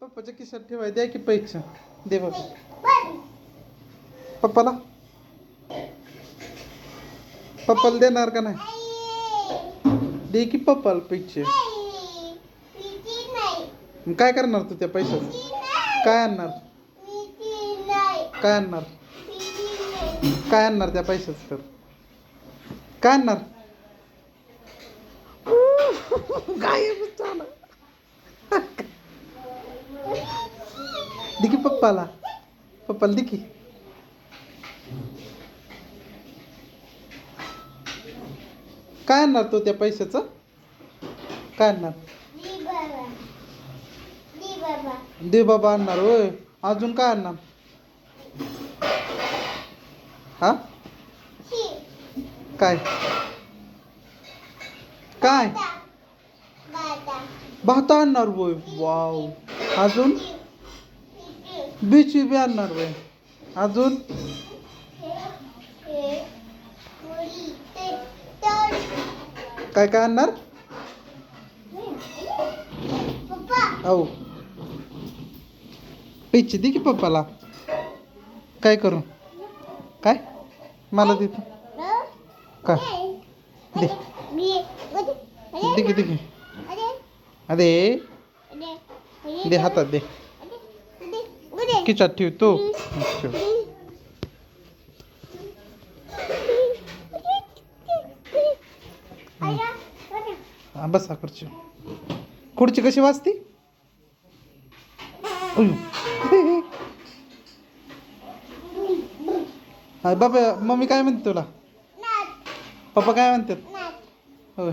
पप्पाच्या खिशात ठेवाय द्या की पैसे दे बघ पप्पाला. पप्पाला देणार का नाही? दे की पप्पाला पैसे. काय करणार तू त्या पैशाचं? काय आणणार? काय आणणार? काय आणणार त्या पैशाचं? तर काय आणणार? गायबच झालं. दे की पप्पाला. पप्पाला दे की. काय आणणार तू त्या पैशाचं? काय आणणार? दे बाबा आणणार होय. अजून काय आणणार? हा काय काय भात आणणार होय. वाव. अजून बीच बी आणणार होय. अजून काय काय आणणार? हो पैसे दे की पप्पाला. काय करू? काय मला देतो काय? दे दे की दे की. अरे दे हातात दे. खिचात ठेव तू. ठेव. हा बसा खुर्ची. खुर्ची कशी वाजती? बाबा मम्मी काय म्हणते तुला? पप्पा काय म्हणतात? होय